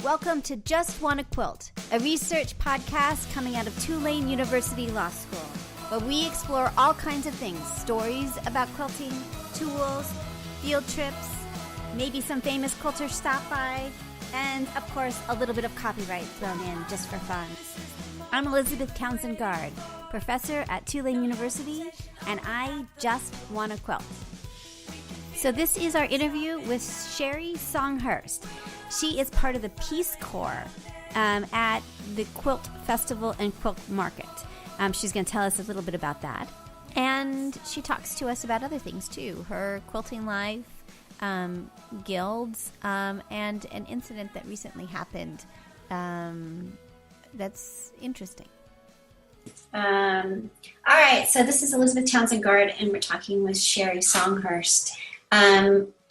Welcome to Just Wanna Quilt, a research podcast coming out of Tulane University Law School, where we explore all kinds of things, stories about quilting, tools, field trips, maybe some famous quilters stop by, and of course a little bit of copyright thrown in just for fun. I'm Elizabeth Townsend Guard, professor at Tulane University, and I just wanna quilt. So this is our interview with Sherry Songhurst. She is part of the Peace Corps at the Quilt Festival and Quilt Market. She's going to tell us a little bit about that. And she talks to us about other things too, her quilting life, guilds, and an incident that recently happened that's interesting. All right, so this is Elizabeth Townsend Guard, and we're talking with Sherry Songhurst.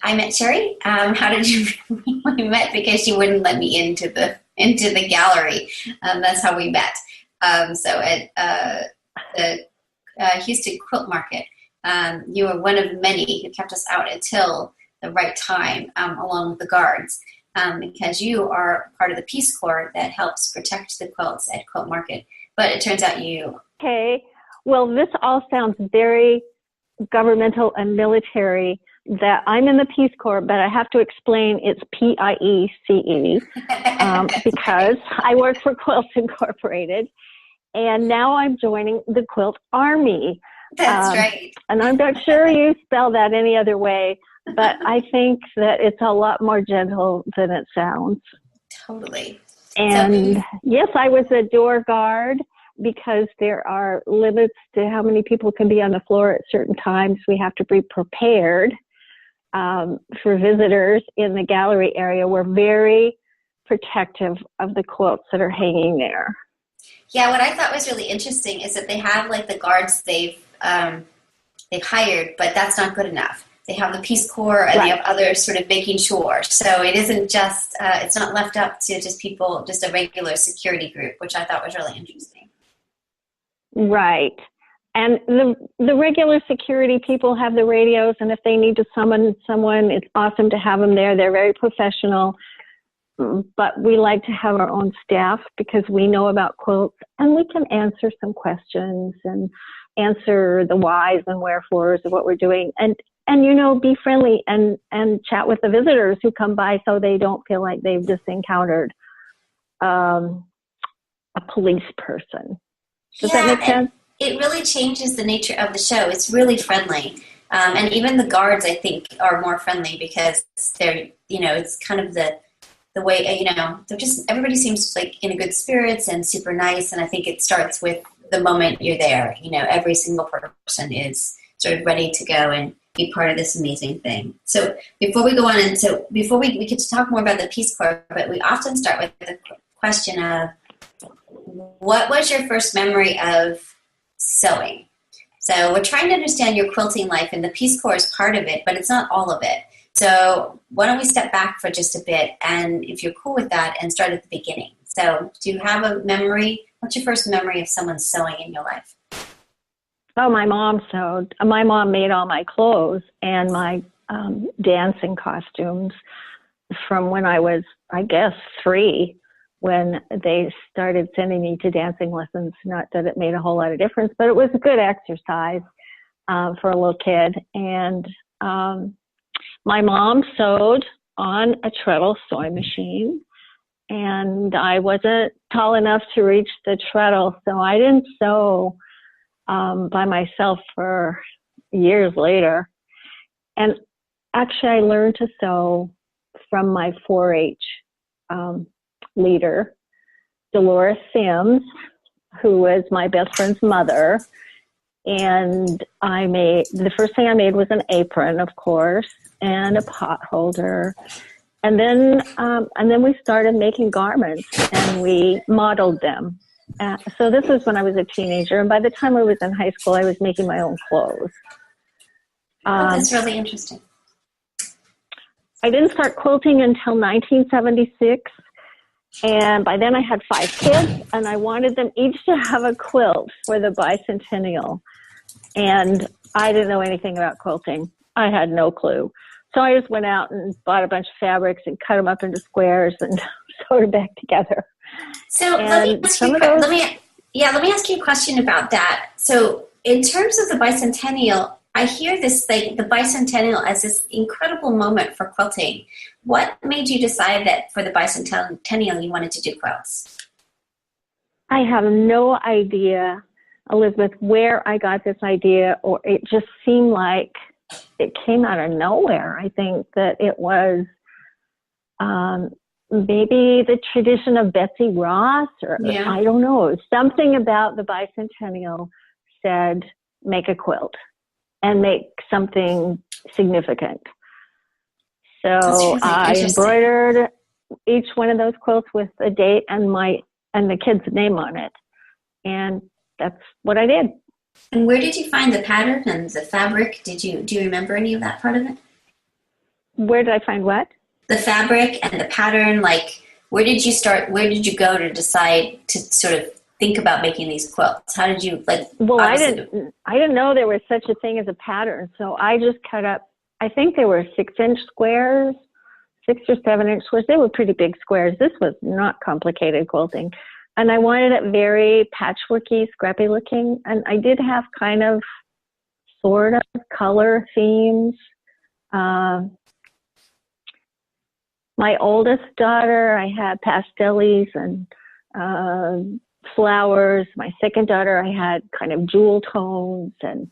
I met Sherry. How did you? We met because she wouldn't let me into the gallery. That's how we met. So at the Houston Quilt Market, you were one of many who kept us out until the right time, along with the guards, because you are part of the Peace Corps that helps protect the quilts at Quilt Market. But it turns out you. Okay. Well, this all sounds very governmental and military. That I'm in the Peace Corps, but I have to explain it's PIECE because I work for Quilts Incorporated, and now I'm joining the Quilt Army. That's right. And I'm not sure you spell that any other way, but I think that it's a lot more gentle than it sounds. Totally. And yes, I was a door guard because there are limits to how many people can be on the floor at certain times. We have to be prepared. For visitors in the gallery area. We're very protective of the quilts that are hanging there. Yeah, what I thought was really interesting is that they have like the guards they've hired, but that's not good enough. They have the Peace Corps and They have others sort of making sure. So it isn't just, it's not left up to just people, just a regular security group, which I thought was really interesting. Right. And the regular security people have the radios, and if they need to summon someone, it's awesome to have them there. They're very professional, but we like to have our own staff because we know about quilts, and we can answer some questions and answer the whys and wherefores of what we're doing, and be friendly and chat with the visitors who come by so they don't feel like they've just encountered a police person. Does that make sense? It really changes the nature of the show. It's really friendly. And even the guards, I think, are more friendly because they're, it's kind of the way, they're just, everybody seems like in a good spirits and super nice. And I think it starts with the moment you're there. Every single person is sort of ready to go and be part of this amazing thing. So before we go on, and so before we get to talk more about the Peace Corps, but we often start with the question of, what was your first memory of sewing? So we're trying to understand your quilting life, and the Peace Corps is part of it, but it's not all of it. So why don't we step back for just a bit, and if you're cool with that, and start at the beginning. So do you have a memory? What's your first memory of someone sewing in your life? Oh, my mom sewed. My mom made all my clothes and my dancing costumes from when I was, I guess, 3. When they started sending me to dancing lessons. Not that it made a whole lot of difference, but it was a good exercise for a little kid. And my mom sewed on a treadle sewing machine, and I wasn't tall enough to reach the treadle, so I didn't sew by myself for years later. And actually, I learned to sew from my 4-H leader, Dolores Sims, who was my best friend's mother. And the first thing I made was an apron, of course, and a pot holder. And then we started making garments, and we modeled them. So this was when I was a teenager, and by the time I was in high school, I was making my own clothes. That's really interesting. I didn't start quilting until 1976. And by then I had 5 kids, and I wanted them each to have a quilt for the bicentennial. And I didn't know anything about quilting. I had no clue. So I just went out and bought a bunch of fabrics and cut them up into squares and sewed it back together. So And let me ask you a question about that. So in terms of the bicentennial, I hear this thing, the bicentennial, as this incredible moment for quilting. What made you decide that for the bicentennial you wanted to do quilts? I have no idea, Elizabeth, where I got this idea, or it just seemed like it came out of nowhere. I think that it was maybe the tradition of Betsy Ross, or I don't know. Something about the bicentennial said, make a quilt and make something significant. So really I embroidered each one of those quilts with a date and the kid's name on it. And that's what I did. And where did you find the pattern and the fabric? Do you remember any of that part of it? Where did I find what? The fabric and the pattern. Like, where did you start? Where did you go to decide to sort of think about making these quilts? How did you Well, I didn't know there was such a thing as a pattern. So I just cut up, I think they were 6-inch squares, 6 or 7-inch squares. They were pretty big squares. This was not complicated quilting. And I wanted it very patchworky, scrappy looking. And I did have kind of sort of color themes. My oldest daughter, I had pastels and flowers. My second daughter, I had kind of jewel tones. And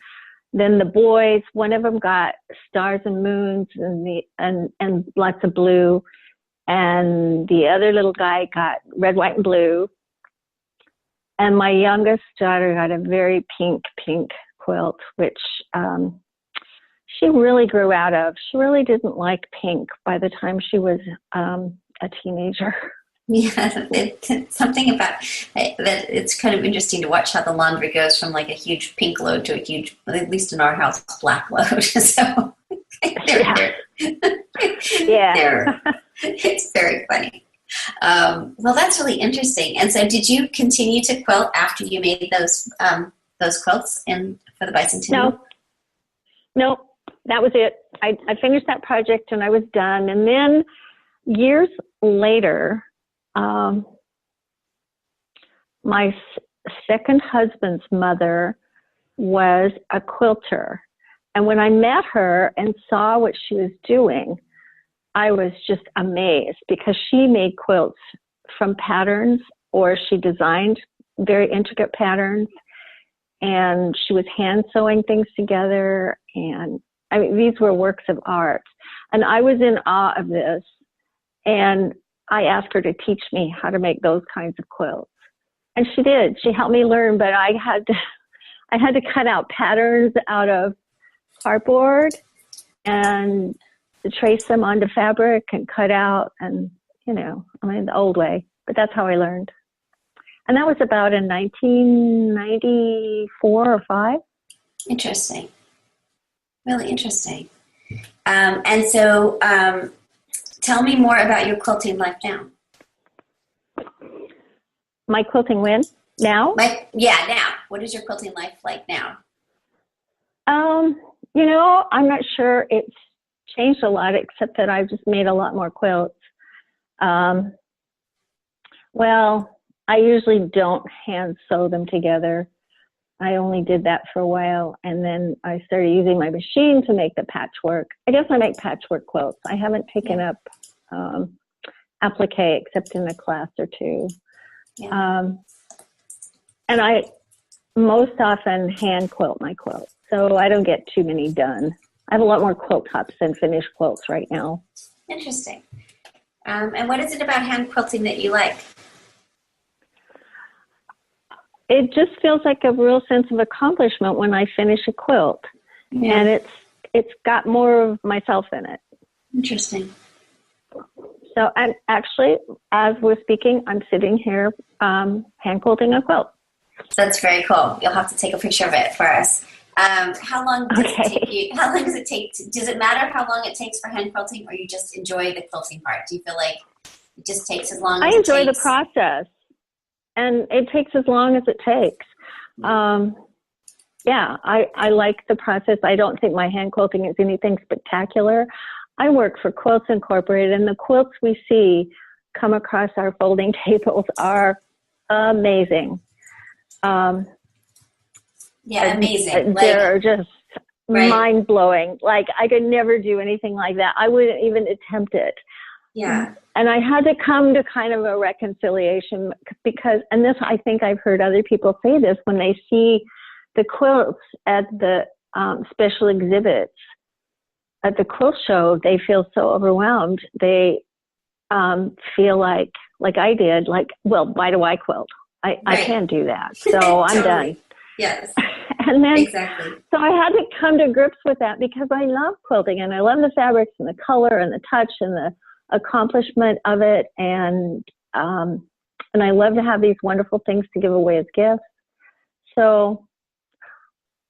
then the boys, one of them got stars and moons and lots of blue. And the other little guy got red, white, and blue. And my youngest daughter got a very pink quilt, which she really grew out of. She really didn't like pink by the time she was a teenager. Yeah, it's something about that. It's kind of interesting to watch how the laundry goes from like a huge pink load to a huge, at least in our house, black load. So it's very funny. Well, that's really interesting. And so did you continue to quilt after you made those quilts for the bicentennial? No, that was it. I finished that project and I was done. And then years later, my second husband's mother was a quilter. And when I met her and saw what she was doing, I was just amazed because she made quilts from patterns, or she designed very intricate patterns, and she was hand sewing things together. And I mean, these were works of art. And I was in awe of this. And I asked her to teach me how to make those kinds of quilts. And she did. She helped me learn, but I had to cut out patterns out of cardboard and to trace them onto fabric and cut out, and the old way, but that's how I learned. And that was about in 1994 or 5. Interesting. Really interesting. And so tell me more about your quilting life now. My quilting when? Now? Now. What is your quilting life like now? I'm not sure it's changed a lot, except that I've just made a lot more quilts. Well, I usually don't hand sew them together. I only did that for a while, and then I started using my machine to make the patchwork. I guess I make patchwork quilts. I haven't taken up applique except in a class or two. Yeah. And I most often hand quilt my quilts, so I don't get too many done. I have a lot more quilt tops than finished quilts right now. Interesting. And what is it about hand quilting that you like? It just feels like a real sense of accomplishment when I finish a quilt. Yeah. And it's got more of myself in it. Interesting. So I'm actually, as we're speaking, I'm sitting here hand quilting a quilt. That's very cool. You'll have to take a picture of it for us. How long does it take you? How long does it take? Does it matter how long it takes for hand quilting, or you just enjoy the quilting part? Do you feel like it just takes as long as it takes? I enjoy the process, and it takes as long as it takes. I like the process. I don't think my hand quilting is anything spectacular. I work for Quilts Incorporated, and the quilts we see come across our folding tables are amazing. Amazing. They're just right. mind-blowing. Like, I could never do anything like that. I wouldn't even attempt it. Yeah. And I had to come to kind of a reconciliation because, and this, I think I've heard other people say this, when they see the quilts at the special exhibits at the quilt show, they feel so overwhelmed. They feel like I did, like, well, why do I quilt? I can't do that. So I'm done. Yes. And then, exactly. So I had to come to grips with that because I love quilting and I love the fabrics and the color and the touch and the accomplishment of it. And I love to have these wonderful things to give away as gifts. So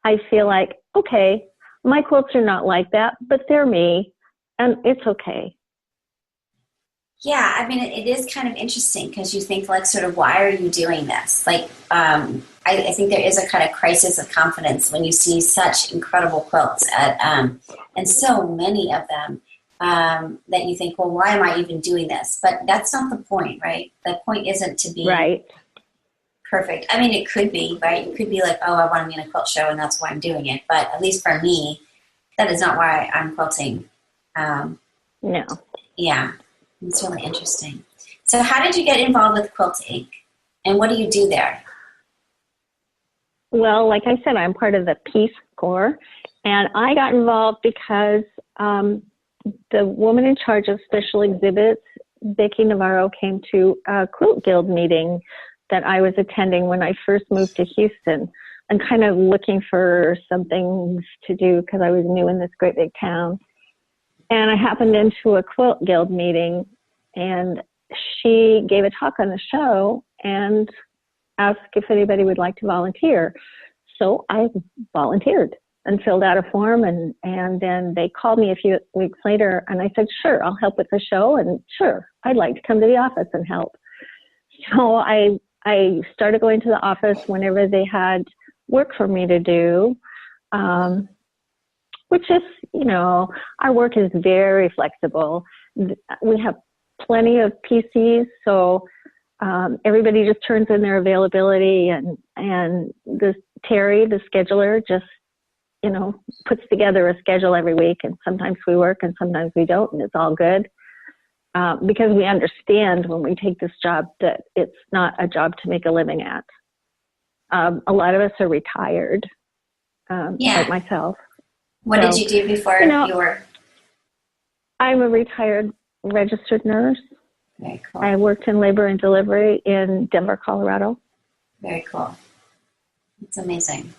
I feel like, okay, my quilts are not like that, but they're me and it's okay. Yeah, I mean, it is kind of interesting because you think, like, sort of, why are you doing this? Like, I think there is a kind of crisis of confidence when you see such incredible quilts and so many of them that you think, well, why am I even doing this? But that's not the point, right? The point isn't to be perfect. I mean, it could be, right? It could be like, oh, I want to be in a quilt show and that's why I'm doing it. But at least for me, that is not why I'm quilting. No. Yeah. It's really interesting. So how did you get involved with Quilt Inc.? And what do you do there? Well, like I said, I'm part of the Peace Corps. And I got involved because the woman in charge of special exhibits, Vicki Navarro, came to a Quilt Guild meeting that I was attending when I first moved to Houston. I'm kind of looking for some things to do because I was new in this great big town. And I happened into a Quilt Guild meeting, and she gave a talk on the show and asked if anybody would like to volunteer. So I volunteered and filled out a form, and then they called me a few weeks later, and I said, sure, I'll help with the show, and sure, I'd like to come to the office and help. So I started going to the office whenever they had work for me to do, which is, our work is very flexible. We have plenty of PCs, so everybody just turns in their availability, and Terry, the scheduler, just, puts together a schedule every week, and sometimes we work and sometimes we don't, and it's all good. Because we understand when we take this job that it's not a job to make a living at. A lot of us are retired, like myself. What did you do before you were? I'm a retired registered nurse. Very cool. I worked in labor and delivery in Denver, Colorado. Very cool. It's amazing.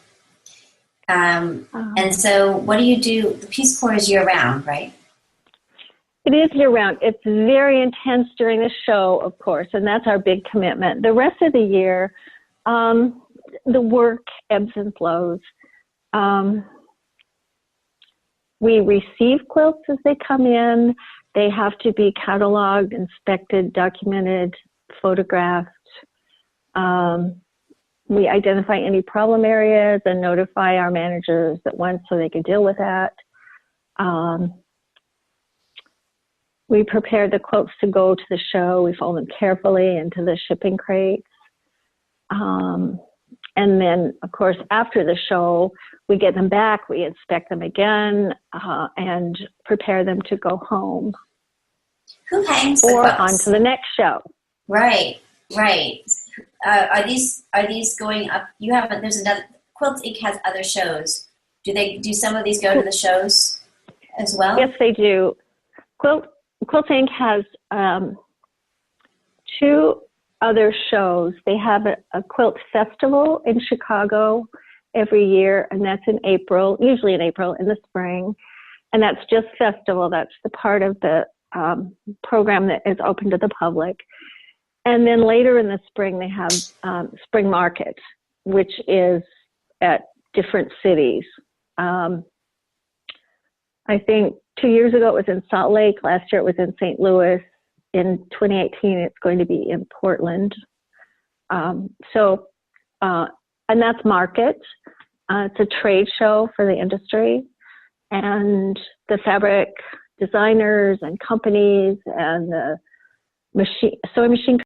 And so what do you do? The Peace Corps is year-round, right? It is year-round. It's very intense during the show, of course, and that's our big commitment. The rest of the year, the work ebbs and flows. We receive quilts as they come in. They have to be cataloged, inspected, documented, photographed. We identify any problem areas and notify our managers at once so they can deal with that. We prepare the quilts to go to the show. We fold them carefully into the shipping crates. And then, of course, after the show, we get them back, we inspect them again, and prepare them to go home. Who hangs the or quilts? On to the next show. Right. Are these going up? There's another, Quilt Inc. has other shows. Do some of these go to the shows as well? Yes, they do. Quilt Inc. has two other shows. They have a quilt festival in Chicago every year, and that's in April, usually in April, in the spring. And that's just festival. That's the part of the program that is open to the public. And then later in the spring, they have Spring Market, which is at different cities. I think 2 years ago it was in Salt Lake. Last year it was in St. Louis. In 2018, it's going to be in Portland. And that's Market. It's a trade show for the industry. And the fabric designers and companies and the sewing machine